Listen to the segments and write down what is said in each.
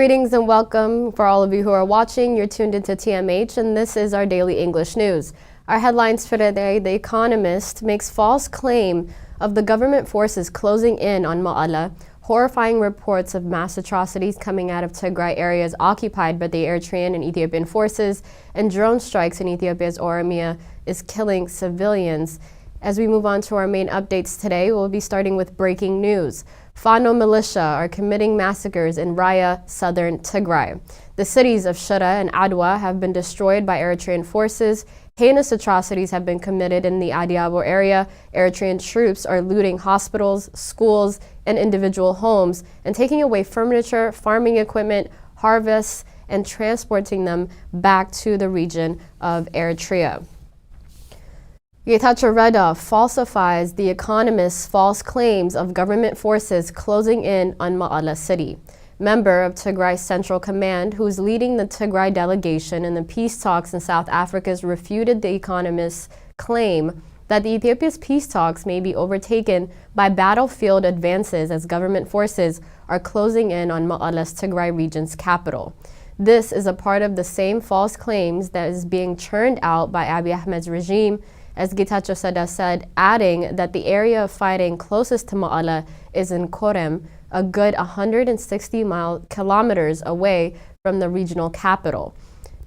Greetings and welcome for all of you who are watching. You're tuned into TMH and this is our daily English news. Our headlines for today: The Economist makes false claim of the government forces closing in on Ma'ala, horrifying reports of mass atrocities coming out of Tigray areas occupied by the Eritrean and Ethiopian forces, and drone strikes in Ethiopia's Oromia is killing civilians. As we move on to our main updates today, we'll be starting with breaking news. Fano militia are committing massacres in Raya, southern Tigray. The cities of Shira and Adwa have been destroyed by Eritrean forces. Heinous atrocities have been committed in the Adiabo area. Eritrean troops are looting hospitals, schools, and individual homes and taking away furniture, farming equipment, harvests, and transporting them back to the region of Eritrea. Getachew Reda falsifies The Economist's false claims of government forces closing in on Ma'ala city. Member of Tigray's Central Command, who's leading the Tigray delegation in the peace talks in South Africa, refuted The Economist's claim that the Ethiopia's peace talks may be overtaken by battlefield advances as government forces are closing in on Ma'ala's Tigray region's capital. This is a part of the same false claims that is being churned out by Abiy Ahmed's regime, as Getachew Reda said, adding that the area of fighting closest to Ma'ala is in Korem, a good 160 kilometers away from the regional capital.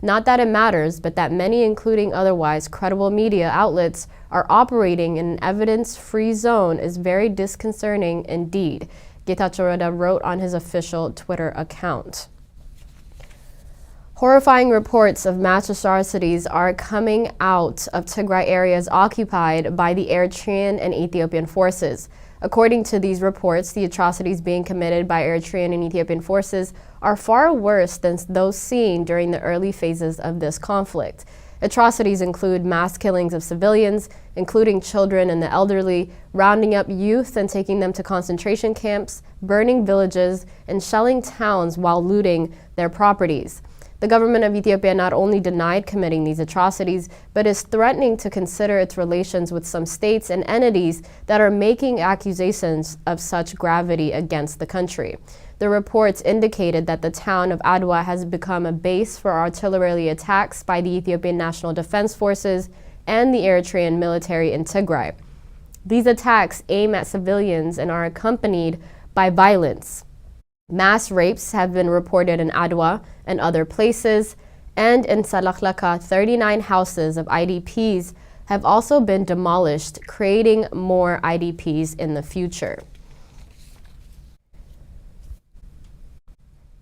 Not that it matters, but that many, including otherwise credible media outlets, are operating in an evidence-free zone is very disconcerting indeed, Getachew Reda wrote on his official Twitter account. Horrifying reports of mass atrocities are coming out of Tigray areas occupied by the Eritrean and Ethiopian forces. According to these reports, the atrocities being committed by Eritrean and Ethiopian forces are far worse than those seen during the early phases of this conflict. Atrocities include mass killings of civilians, including children and the elderly, rounding up youth and taking them to concentration camps, burning villages, and shelling towns while looting their properties. The government of Ethiopia not only denied committing these atrocities, but is threatening to consider its relations with some states and entities that are making accusations of such gravity against the country. The reports indicated that the town of Adwa has become a base for artillery attacks by the Ethiopian National Defense Forces and the Eritrean military in Tigray. These attacks aim at civilians and are accompanied by violence. Mass rapes have been reported in Adwa and other places, and in Salaklaka, 39 houses of IDPs have also been demolished, creating more IDPs in the future.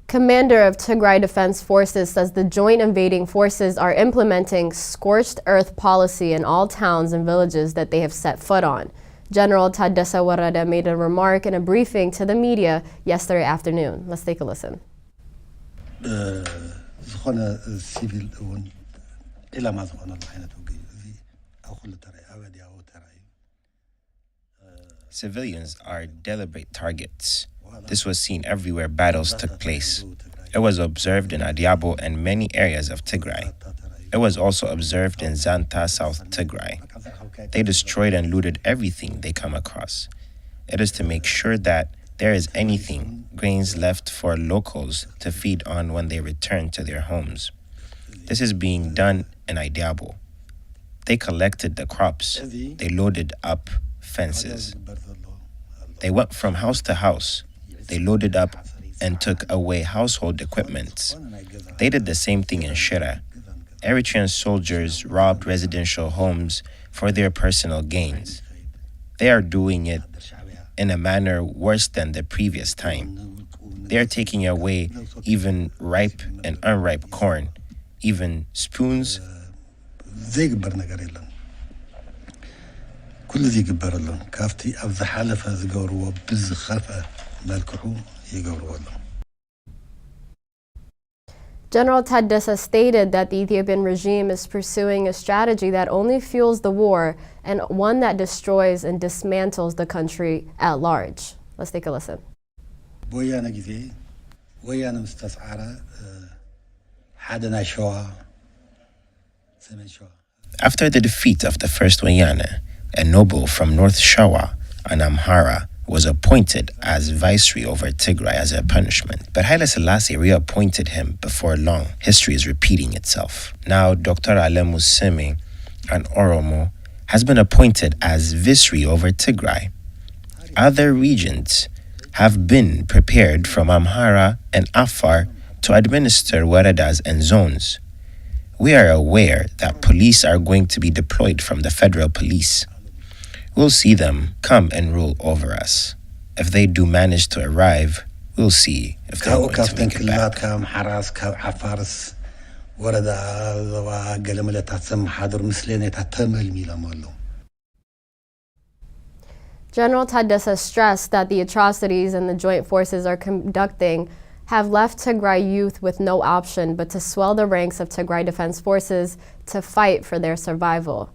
Commander of Tigray Defense Forces says the joint invading forces are implementing scorched earth policy in all towns and villages that they have set foot on. General Taddese Warada made a remark in a briefing to the media yesterday afternoon. Let's take a listen. Civilians are deliberate targets. This was seen everywhere battles took place. It was observed in Adiabo and many areas of Tigray. It was also observed in Zanta, South Tigray. They destroyed and looted everything they come across. It is to make sure that there is anything, grains left for locals to feed on when they return to their homes. This is being done in Adiabo. They collected the crops. They loaded up fences. They went from house to house. They loaded up and took away household equipment. They did the same thing in Shira. Eritrean soldiers robbed residential homes for their personal gains. They are doing it in a manner worse than the previous time. They are taking away even ripe and unripe corn, even spoons. General Taddese stated that the Ethiopian regime is pursuing a strategy that only fuels the war and one that destroys and dismantles the country at large. Let's take a listen. After the defeat of the first Wayana, a noble from North Shawa, an Amhara, was appointed as viceroy over Tigray as a punishment, but Haile Selassie reappointed him before long. History is repeating itself. Now, Dr. Alemu Simi, an Oromo, has been appointed as viceroy over Tigray. Other regions have been prepared from Amhara and Afar to administer waradas and zones. We are aware that police are going to be deployed from the federal police. We'll see them come and rule over us. If they do manage to arrive, we'll see if they're going to make it back. General Tadessa stressed that the atrocities and the joint forces are conducting have left Tigray youth with no option but to swell the ranks of Tigray Defense Forces to fight for their survival.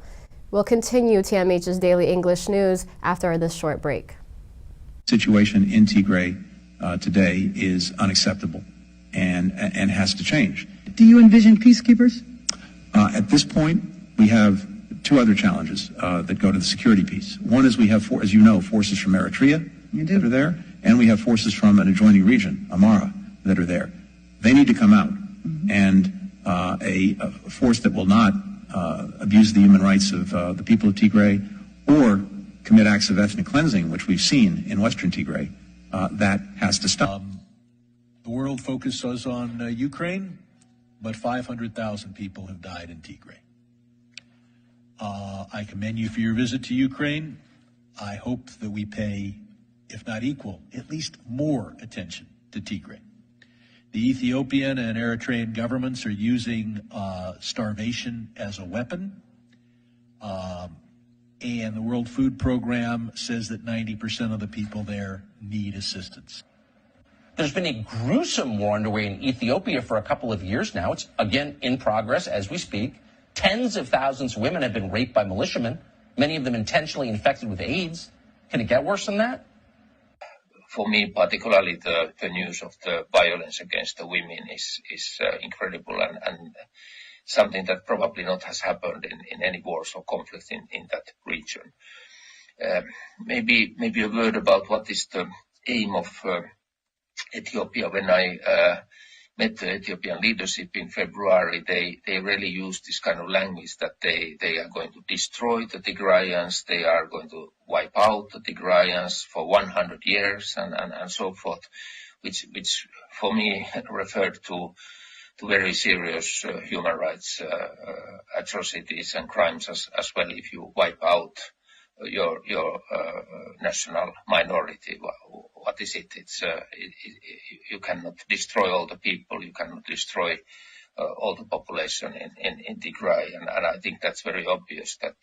We'll continue TMH's Daily English News after this short break. Situation in Tigray today is unacceptable and has to change. Do you envision peacekeepers? At this point, we have two other challenges that go to the security piece. One is we have, as you know, forces from Eritrea that are there, and we have forces from an adjoining region, Amhara, that are there. They need to come out, and a force that will not abuse the human rights of the people of Tigray or commit acts of ethnic cleansing, which we've seen in Western Tigray, that has to stop. The world focuses on Ukraine, but 500,000 people have died in Tigray. I commend you for your visit to Ukraine. I hope that we pay, if not equal, at least more attention to Tigray. The Ethiopian and Eritrean governments are using starvation as a weapon. And the World Food Program says that 90% of the people there need assistance. There's been a gruesome war underway in Ethiopia for a couple of years now. It's again in progress as we speak. Tens of thousands of women have been raped by militiamen, many of them intentionally infected with AIDS. Can it get worse than that? For me, particularly the news of the violence against the women is incredible and something that probably not has happened in any wars or conflict in that region. Maybe a word about what is the aim of Ethiopia. When I met the Ethiopian leadership in February, they really used this kind of language that they are going to destroy the Tigrayans, they are going to wipe out the Tigrayans for 100 years and so forth, which for me referred to very serious human rights atrocities and crimes as well. If you wipe out your national minority, what is it? You cannot destroy all the people, you cannot destroy all the population in Tigray, and I think that's very obvious that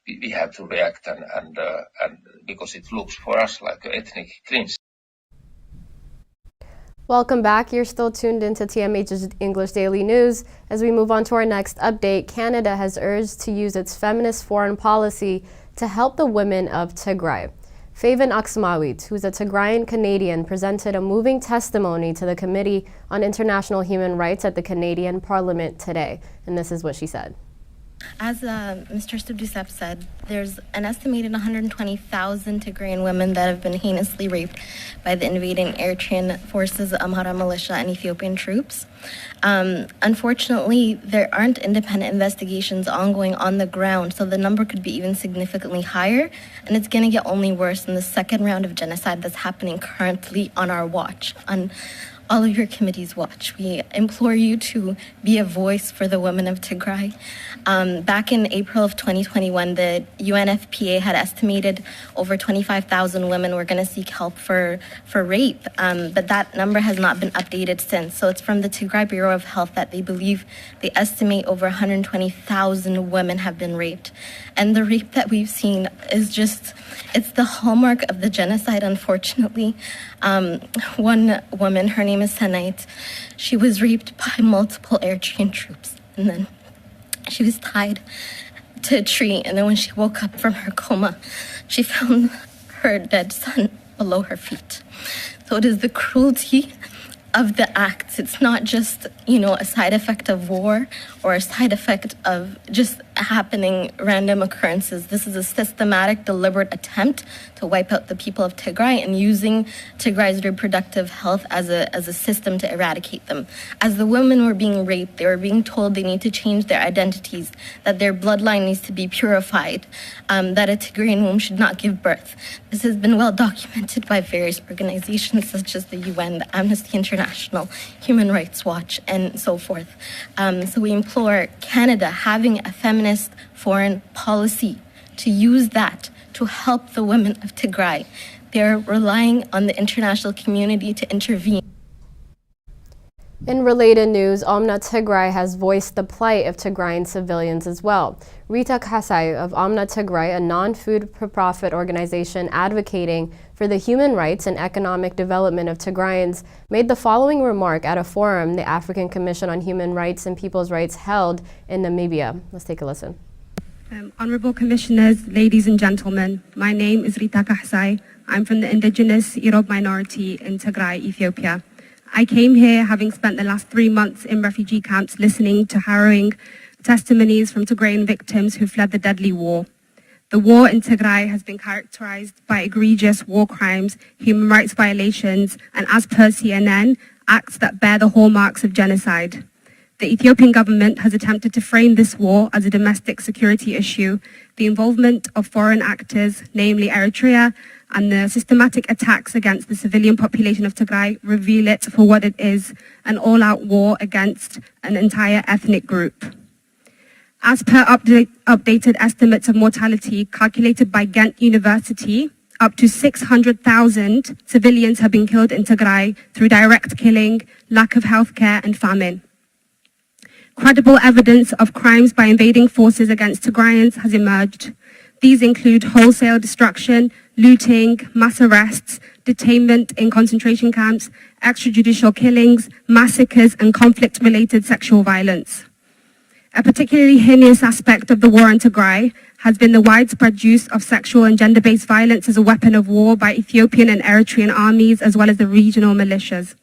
we have to react and because it looks for us like an ethnic cleansing. Welcome back. You're still tuned into TMH's English Daily News. As we move on to our next update, Canada has urged to use its feminist foreign policy to help the women of Tigray. Faven Aksmawit, who's a Tigrayan Canadian, presented a moving testimony to the Committee on International Human Rights at the Canadian Parliament today. And this is what she said. As Mr. Subdusep said, there's an estimated 120,000 Tigrayan women that have been heinously raped by the invading Eritrean forces, Amhara militia, and Ethiopian troops. Unfortunately, there aren't independent investigations ongoing on the ground, so the number could be even significantly higher, and it's going to get only worse in the second round of genocide that's happening currently on our watch, on all of your committees watch. We implore you to be a voice for the women of Tigray. Back in April of 2021, the UNFPA had estimated over 25,000 women were going to seek help for rape, but that number has not been updated since. So it's from the Tigray Bureau of Health that they estimate over 120,000 women have been raped. And the rape that we've seen is it's the hallmark of the genocide, unfortunately. One woman, her name is Sanait, she was raped by multiple Eritrean troops, and then she was tied to a tree, and then when she woke up from her coma, she found her dead son below her feet. So it is the cruelty of the acts. It's not just, a side effect of war or a side effect of just happening random occurrences. This is a systematic, deliberate attempt to wipe out the people of Tigray and using Tigray's reproductive health as a system to eradicate them. As the women were being raped, they were being told they need to change their identities, that their bloodline needs to be purified, that a Tigrayan womb should not give birth. This has been well documented by various organizations such as the UN, the Amnesty International, Human Rights Watch, and so forth. So we implore Canada, having a feminist foreign policy, to use that to help the women of Tigray. They're relying on the international community to intervene. In related news, Omna Tigray has voiced the plight of Tigrayan civilians as well. Rita Kasai of Omna Tigray, a non-food for-profit organization advocating for the human rights and economic development of Tigrayans, made the following remark at a forum the African Commission on Human Rights and People's Rights held in Namibia. Let's take a listen. Honorable Commissioners, ladies and gentlemen, my name is Rita Kasai. I'm from the indigenous Irob minority in Tigray, Ethiopia. I came here having spent the last 3 months in refugee camps listening to harrowing testimonies from Tigrayan victims who fled the deadly war. The war in Tigray has been characterized by egregious war crimes, human rights violations, and as per CNN, acts that bear the hallmarks of genocide. The Ethiopian government has attempted to frame this war as a domestic security issue. The involvement of foreign actors, namely Eritrea, and the systematic attacks against the civilian population of Tigray reveal it for what it is, an all-out war against an entire ethnic group. As per updated estimates of mortality calculated by Ghent University, up to 600,000 civilians have been killed in Tigray through direct killing, lack of healthcare, and famine. Credible evidence of crimes by invading forces against Tigrayans has emerged. These include wholesale destruction, looting, mass arrests, detainment in concentration camps, extrajudicial killings, massacres, and conflict-related sexual violence. A particularly heinous aspect of the war in Tigray has been the widespread use of sexual and gender-based violence as a weapon of war by Ethiopian and Eritrean armies, as well as the regional militias.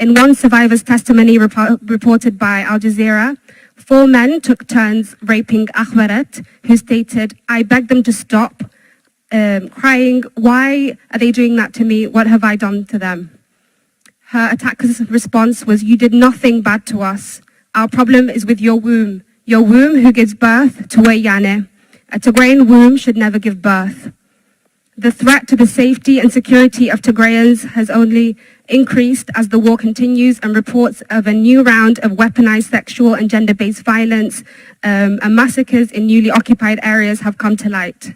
In one survivor's testimony reported by Al Jazeera, 4 men took turns raping Akhwarat, who stated, "I begged them to stop, crying, 'Why are they doing that to me? What have I done to them?' Her attacker's response was, 'You did nothing bad to us. Our problem is with your womb who gives birth to Wayane. A Tigrayan womb should never give birth.' The threat to the safety and security of Tigrayans has only increased as the war continues, and reports of a new round of weaponized sexual and gender-based violence and massacres in newly occupied areas have come to light.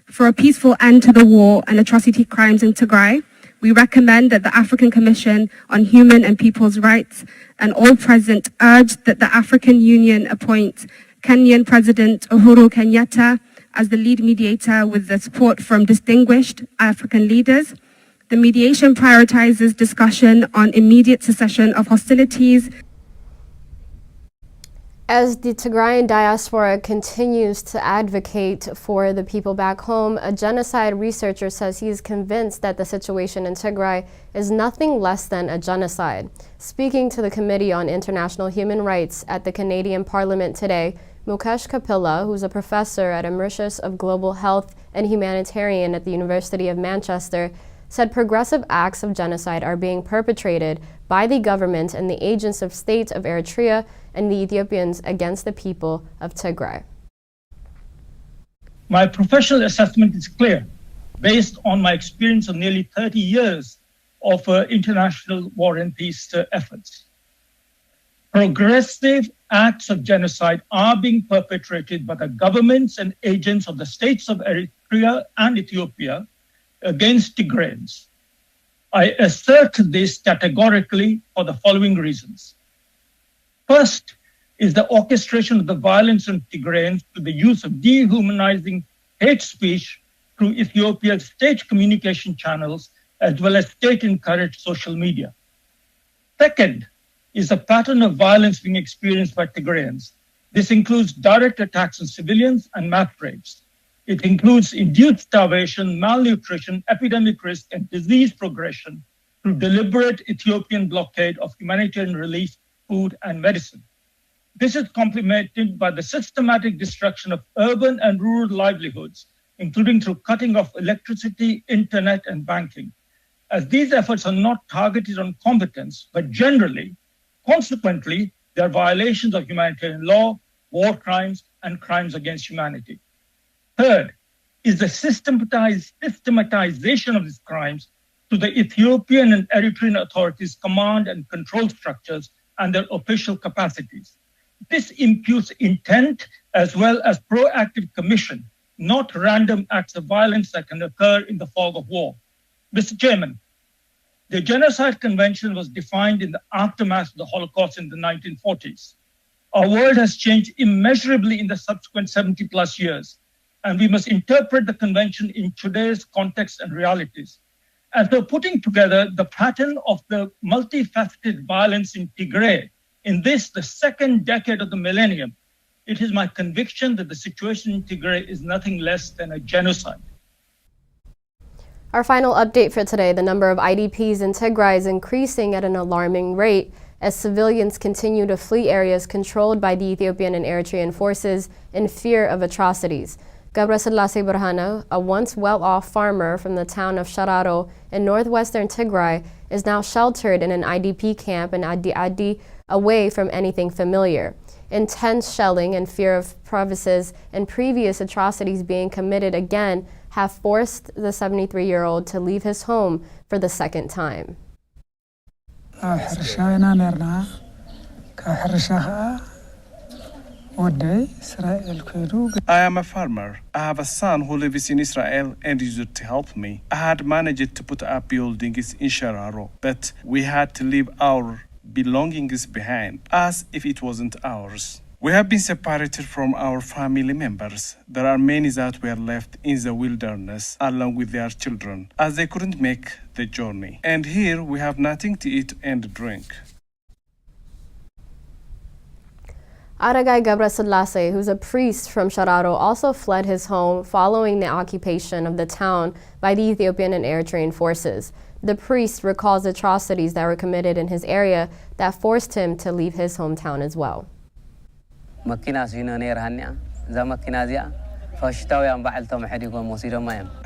For a peaceful end to the war and atrocity crimes in Tigray, we recommend that the African Commission on Human and People's Rights and all present urge that the African Union appoint Kenyan President Uhuru Kenyatta as the lead mediator with the support from distinguished African leaders. The mediation prioritizes discussion on immediate cessation of hostilities. As the Tigrayan diaspora continues to advocate for the people back home, a genocide researcher says he is convinced that the situation in Tigray is nothing less than a genocide. Speaking to the Committee on International Human Rights at the Canadian Parliament today, Mukesh Kapila, who's a professor at Emeritus of Global Health and Humanitarian at the University of Manchester, said progressive acts of genocide are being perpetrated by the government and the agents of state of Eritrea and the Ethiopians against the people of Tigray. My professional assessment is clear, based on my experience of nearly 30 years of international war and peace efforts. Progressive acts of genocide are being perpetrated by the governments and agents of the states of Eritrea and Ethiopia against Tigrayans. I assert this categorically for the following reasons. First is the orchestration of the violence on Tigrayans through the use of dehumanizing hate speech through Ethiopia's state communication channels as well as state-encouraged social media. Second is a pattern of violence being experienced by Tigrayans. This includes direct attacks on civilians and mass rapes. It includes induced starvation, malnutrition, epidemic risk, and disease progression through deliberate Ethiopian blockade of humanitarian relief, food, and medicine. This is complemented by the systematic destruction of urban and rural livelihoods, including through cutting off electricity, internet, and banking. As these efforts are not targeted on combatants, but generally, consequently, they are violations of humanitarian law, war crimes, and crimes against humanity. Third is the systematization of these crimes to the Ethiopian and Eritrean authorities' command and control structures and their official capacities. This imputes intent as well as proactive commission, not random acts of violence that can occur in the fog of war. Mr. Chairman, the Genocide Convention was defined in the aftermath of the Holocaust in the 1940s. Our world has changed immeasurably in the subsequent 70 plus years, and we must interpret the convention in today's context and realities. As though putting together the pattern of the multifaceted violence in Tigray in this, the second decade of the millennium, it is my conviction that the situation in Tigray is nothing less than a genocide. Our final update for today, the number of IDPs in Tigray is increasing at an alarming rate as civilians continue to flee areas controlled by the Ethiopian and Eritrean forces in fear of atrocities. Gabraselassie Burhano, a once well-off farmer from the town of Shararo in northwestern Tigray, is now sheltered in an IDP camp in Adi Adi, away from anything familiar. Intense shelling and fear of provinces and previous atrocities being committed again have forced the 73-year-old to leave his home for the second time. I am a farmer. I have a son who lives in Israel and is to help me. I had managed to put up buildings in Shararo, but we had to leave our belongings behind, as if it wasn't ours. We have been separated from our family members. There are many that were left in the wilderness along with their children, as they couldn't make the journey. And here we have nothing to eat and drink. Aragai Gabraselassie, who's a priest from Shararo, also fled his home following the occupation of the town by the Ethiopian and Eritrean forces. The priest recalls atrocities that were committed in his area that forced him to leave his hometown as well. I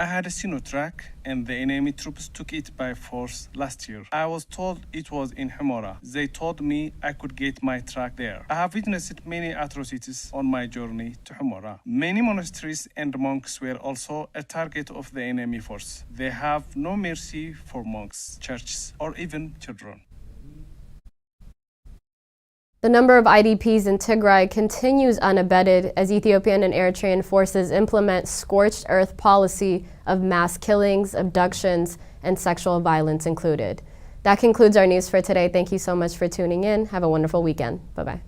had a Sinotrack and the enemy troops took it by force last year. I was told it was in Hemora. They told me I could get my truck there. I have witnessed many atrocities on my journey to Hemora. Many monasteries and monks were also a target of the enemy force. They have no mercy for monks, churches, or even children. The number of IDPs in Tigray continues unabated as Ethiopian and Eritrean forces implement scorched earth policy of mass killings, abductions, and sexual violence included. That concludes our news for today. Thank you so much for tuning in. Have a wonderful weekend. Bye-bye.